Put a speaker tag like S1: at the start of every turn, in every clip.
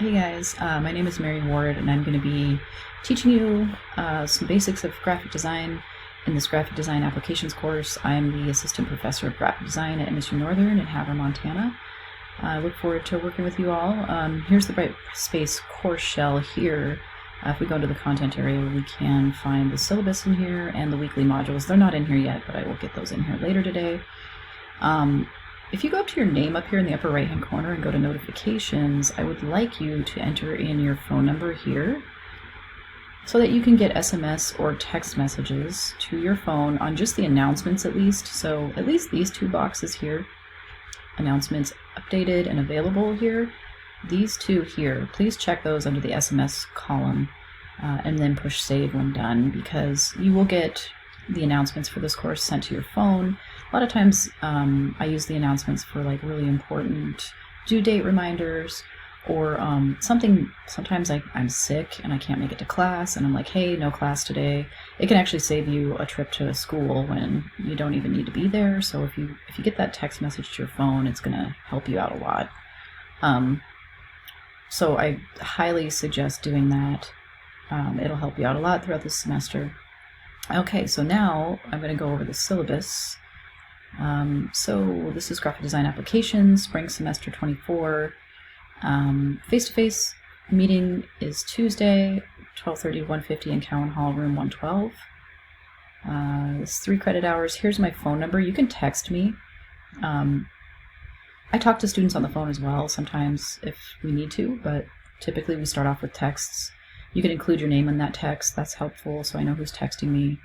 S1: Hey guys, my name is Mary Ward, and I'm going to be teaching you some basics of graphic design in this graphic design applications course. I'm the assistant professor of graphic design at MSU Northern in Havre, Montana. I look forward to working with you all. Here's the Brightspace course shell here. If we go to the content area, we can find the syllabus in here and the weekly modules. They're not in here yet, but I will get those in here later today. If you go up to your name up here in the upper right hand corner and go to notifications, I would like you to enter in your phone number here so that you can get SMS or text messages to your phone on just the announcements at least. So at least these two boxes here, announcements updated and available here, these two here, please check those under the SMS column and then push save when done, because you will get the announcements for this course sent to your phone. A lot of times I use the announcements for like really important due date reminders or sometimes I'm sick and I can't make it to class and I'm like, hey, no class today. It can actually save you a trip to school when you don't even need to be there. So if you get that text message to your phone, it's going to help you out a lot. So I highly suggest doing that. It'll help you out a lot throughout the semester. Okay, so now I'm going to go over the syllabus. So this is graphic design applications, spring semester 24. Face-to-face meeting is Tuesday, 12:30 to 1:50 in Cowan Hall, room 112. It's 3 credit hours. Here's my phone number. You can text me. I talk to students on the phone as well sometimes if we need to, but typically we start off with texts. You can include your name in that text. That's helpful, so I know who's texting me.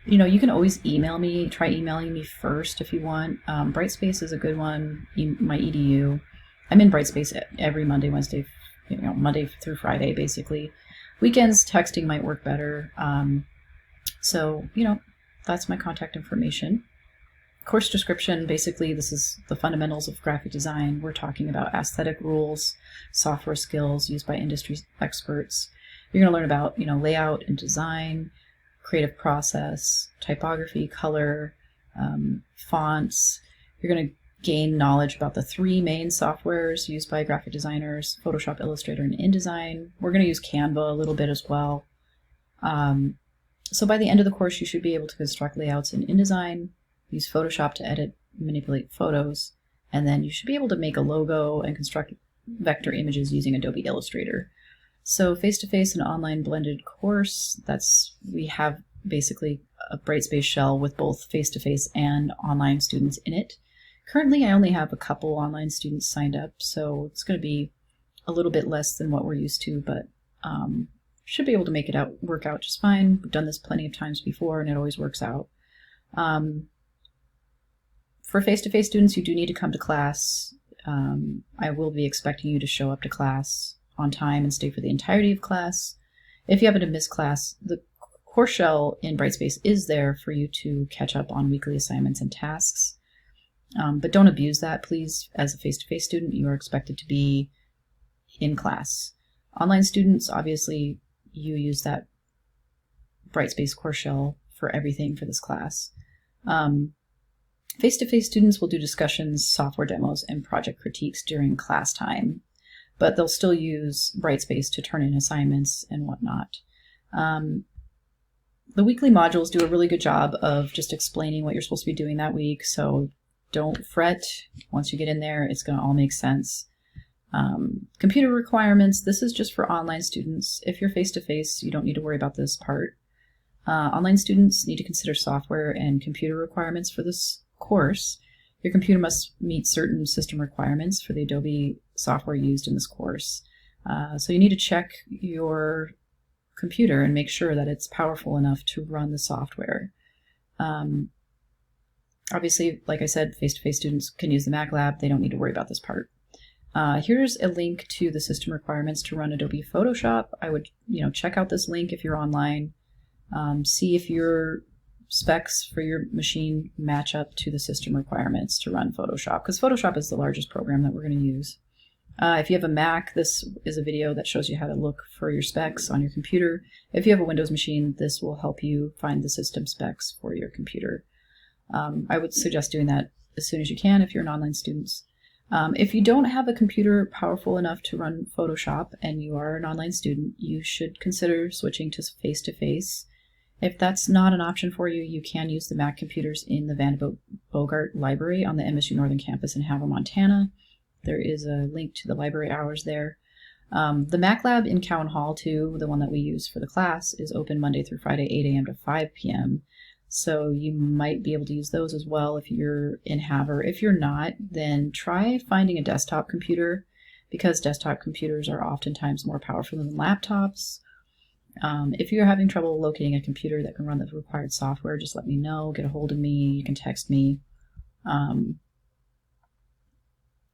S1: You can always email me. Try emailing me first if you want. Brightspace is a good one. My edu. I'm in Brightspace every Monday, Wednesday, Monday through Friday, basically. Weekends, texting might work better. So that's my contact information. Course description, basically this is the fundamentals of graphic design. We're talking about aesthetic rules, software skills used by industry experts. You're going to learn about layout and design, creative process, typography, color, fonts. You're going to gain knowledge about the 3 main softwares used by graphic designers: Photoshop, Illustrator, and InDesign. We're going to use Canva a little bit as well. So by the end of the course, you should be able to construct layouts in InDesign, use Photoshop to edit, manipulate photos, and then you should be able to make a logo and construct vector images using Adobe Illustrator. So face-to-face and online blended course, we have basically a Brightspace shell with both face-to-face and online students in it. Currently, I only have a couple online students signed up, so it's going to be a little bit less than what we're used to, but should be able to make it work out just fine. We've done this plenty of times before, and it always works out. For face-to-face students, you do need to come to class. I will be expecting you to show up to class on time and stay for the entirety of class. If you happen to miss class, the course shell in Brightspace is there for you to catch up on weekly assignments and tasks. But don't abuse that, please. As a face-to-face student, you are expected to be in class. Online students, obviously, you use that Brightspace course shell for everything for this class. Face-to-face students will do discussions, software demos, and project critiques during class time, but they'll still use Brightspace to turn in assignments and whatnot. The weekly modules do a really good job of just explaining what you're supposed to be doing that week, so don't fret. Once you get in there, it's going to all make sense. Computer requirements, this is just for online students. If you're face-to-face, you don't need to worry about this part. Online students need to consider software and computer requirements for this course. Your computer must meet certain system requirements for the Adobe software used in this course. So you need to check your computer and make sure that it's powerful enough to run the software. Obviously, like I said, face-to-face students can use the MacLab. They don't need to worry about this part. Here's a link to the system requirements to run Adobe Photoshop. I would, check out this link if you're online. See if your specs for your machine match up to the system requirements to run Photoshop, because Photoshop is the largest program that we're going to use. If you have a Mac, this is a video that shows you how to look for your specs on your computer. If you have a Windows machine, this will help you find the system specs for your computer. I would suggest doing that as soon as you can if you're an online student. If you don't have a computer powerful enough to run Photoshop and you are an online student, you should consider switching to face-to-face. If that's not an option for you, you can use the Mac computers in the Vanderbilt Bogart Library on the MSU Northern Campus in Havre, Montana. There is a link to the library hours there. The Mac Lab in Cowan Hall, too, the one that we use for the class, is open Monday through Friday, 8 a.m. to 5 p.m. So you might be able to use those as well if you're in Havre. If you're not, then try finding a desktop computer, because desktop computers are oftentimes more powerful than laptops. If you're having trouble locating a computer that can run the required software, just let me know, get a hold of me, you can text me.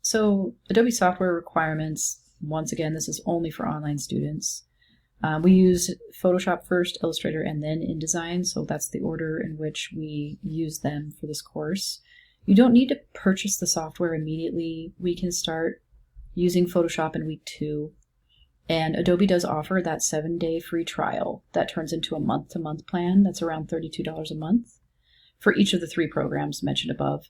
S1: So Adobe software requirements, once again, this is only for online students. We use Photoshop first, Illustrator, and then InDesign, so that's the order in which we use them for this course. You don't need to purchase the software immediately. We can start using Photoshop in week 2. And Adobe does offer that 7-day free trial that turns into a month-to-month plan. That's around $32 a month for each of the 3 programs mentioned above.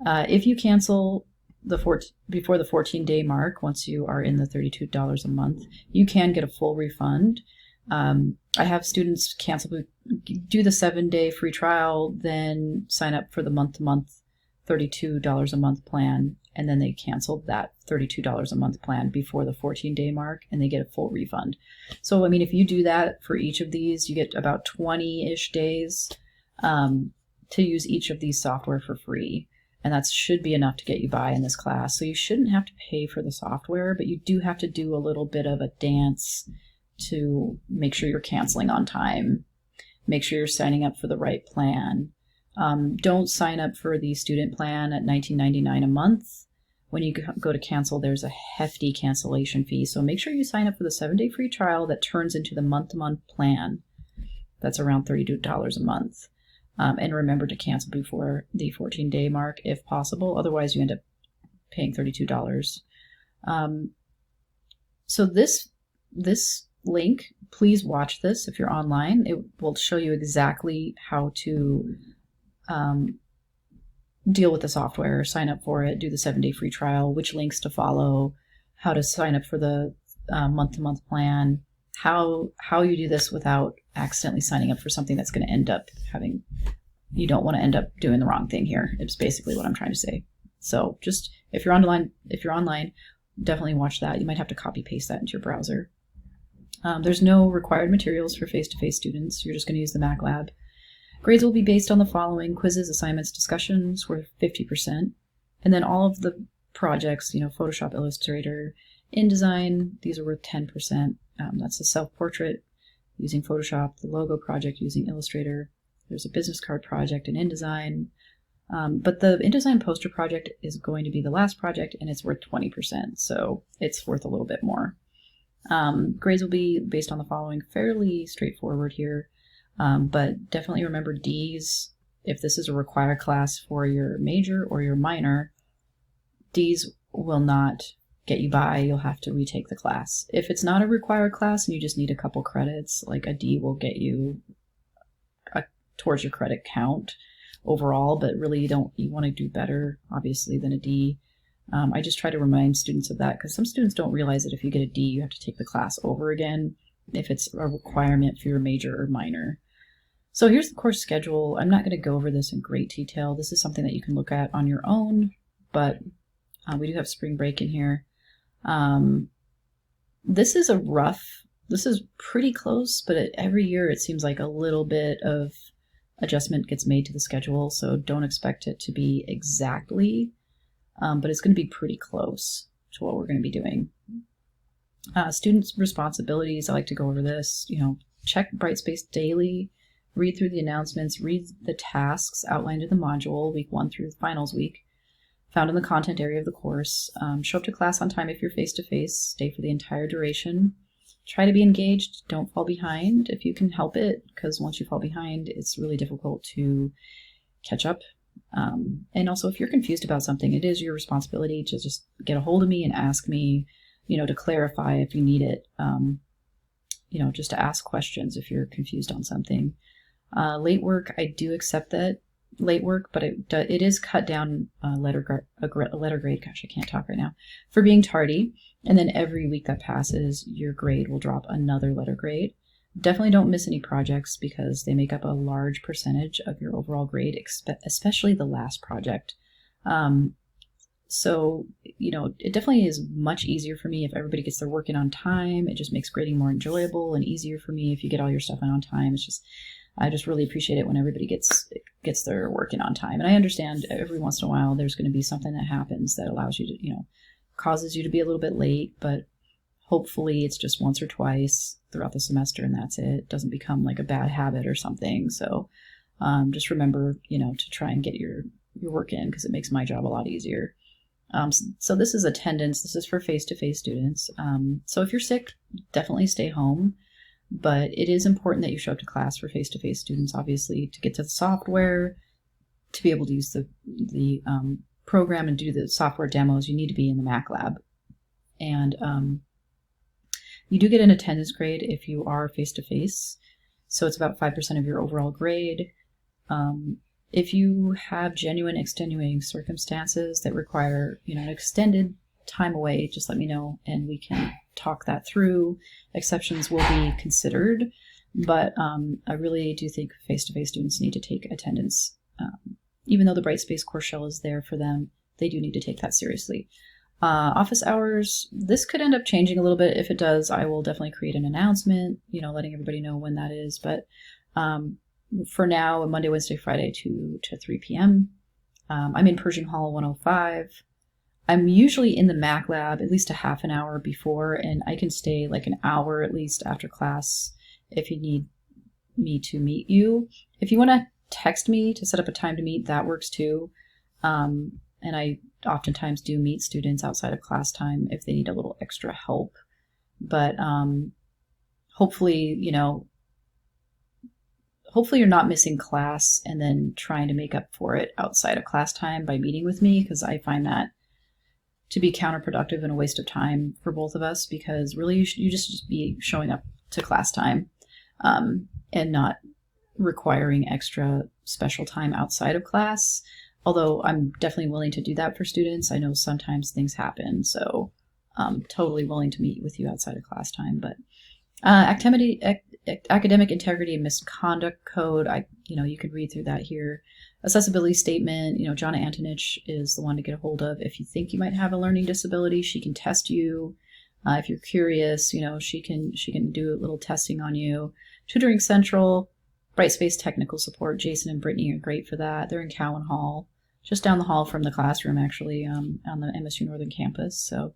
S1: If you cancel before the 14-day mark, once you are in the $32 a month, you can get a full refund. I have students cancel, do the 7-day free trial, then sign up for the month-to-month $32 a month plan, and then they canceled that $32 a month plan before the 14-day mark, and they get a full refund. So, I mean, if you do that for each of these, you get about 20-ish days to use each of these software for free. And that should be enough to get you by in this class. So you shouldn't have to pay for the software, but you do have to do a little bit of a dance to make sure you're canceling on time. Make sure you're signing up for the right plan. Don't sign up for the student plan at $19.99 a month. When you go to cancel, there's a hefty cancellation fee. So make sure you sign up for the 7-day free trial that turns into the month-to-month plan. That's around $32 a month. And remember to cancel before the 14-day mark if possible. Otherwise, you end up paying $32. So this link, please watch this if you're online. It will show you exactly how to deal with the software, sign up for it, do the 7-day free trial, which links to follow, how to sign up for the month-to-month plan, how you do this without accidentally signing up for something that's going to end up having, you don't want to end up doing the wrong thing here. It's basically what I'm trying to say. So just if you're online, definitely watch that. You might have to copy paste that into your browser. There's no required materials for face-to-face students. You're just going to use the Mac Lab. Grades will be based on the following: quizzes, assignments, discussions worth 50%. And then all of the projects, Photoshop, Illustrator, InDesign, these are worth 10%. That's a self-portrait using Photoshop, the logo project using Illustrator. There's a business card project in InDesign. But the InDesign poster project is going to be the last project, and it's worth 20%. So it's worth a little bit more. Grades will be based on the following, fairly straightforward here. But definitely remember D's. If this is a required class for your major or your minor, D's will not get you by. You'll have to retake the class. If it's not a required class and you just need a couple credits, like a D will get you towards your credit count overall, but really you want to do better, obviously, than a D. I just try to remind students of that because some students don't realize that if you get a D, you have to take the class over again if it's a requirement for your major or minor. So here's the course schedule. I'm not going to go over this in great detail. This is something that you can look at on your own, but we do have spring break in here. This is pretty close, but every year it seems like a little bit of adjustment gets made to the schedule, so don't expect it to be exactly, but it's going to be pretty close to what we're going to be doing. Students' responsibilities, I like to go over this, check Brightspace daily, read through the announcements, read the tasks outlined in the module, week 1 through finals week, found in the content area of the course. Show up to class on time if you're face-to-face, stay for the entire duration. Try to be engaged, don't fall behind if you can help it, because once you fall behind, it's really difficult to catch up. And also, if you're confused about something, it is your responsibility to just get a hold of me and ask me, to clarify if you need it, just to ask questions if you're confused on something. Late work, I do accept that. late work, but it is cut down a letter grade. Gosh, I can't talk right now, for being tardy. And then every week that passes, your grade will drop another letter grade. Definitely don't miss any projects because they make up a large percentage of your overall grade, especially the last project. So, it definitely is much easier for me if everybody gets their work in on time. It just makes grading more enjoyable and easier for me if you get all your stuff in on time. I just really appreciate it when everybody gets their work in on time. And I understand every once in a while there's going to be something that happens that allows you to, causes you to be a little bit late, but hopefully it's just once or twice throughout the semester and that's it. It doesn't become like a bad habit or something. So just remember, to try and get your work in because it makes my job a lot easier. So this is attendance. This is for face-to-face students. So if you're sick, definitely stay home. But it is important that you show up to class for face-to-face students, obviously, to get to the software, to be able to use the program and do the software demos. You need to be in the Mac lab. And you do get an attendance grade if you are face-to-face. So it's about 5% of your overall grade. If you have genuine extenuating circumstances that require, an extended time away, just let me know and we can talk that through. Exceptions will be considered, but I really do think face-to-face students need to take attendance. Even though the Brightspace course shell is there for them, they do need to take that seriously. Office hours, this could end up changing a little bit. If it does, I will definitely create an announcement, letting everybody know when that is. But for now, Monday, Wednesday, Friday, 2 to 3 p.m. I'm in Pershing Hall 105. I'm usually in the Mac lab at least a half an hour before, and I can stay like an hour at least after class if you need me to meet you. If you want to text me to set up a time to meet, that works too. And I oftentimes do meet students outside of class time if they need a little extra help. But hopefully, hopefully you're not missing class and then trying to make up for it outside of class time by meeting with me, because I find that to be counterproductive and a waste of time for both of us, because really you just be showing up to class time and not requiring extra special time outside of class. Although I'm definitely willing to do that for students. I know sometimes things happen, so I'm totally willing to meet with you outside of class time. But academic integrity and misconduct code, you could read through that here. Accessibility statement, Jonna Antonich is the one to get a hold of. If you think you might have a learning disability, she can test you. If you're curious, she can do a little testing on you. Tutoring Central, Brightspace technical support. Jason and Brittany are great for that. They're in Cowan Hall, just down the hall from the classroom, actually, on the MSU Northern campus. So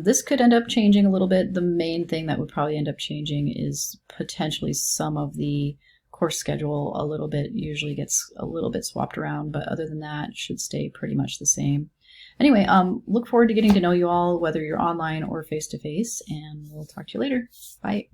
S1: this could end up changing a little bit. The main thing that would probably end up changing is potentially some of the course schedule a little bit. Usually gets a little bit swapped around, but other than that, it should stay pretty much the same. Anyway, look forward to getting to know you all, whether you're online or face-to-face, and we'll talk to you later. Bye.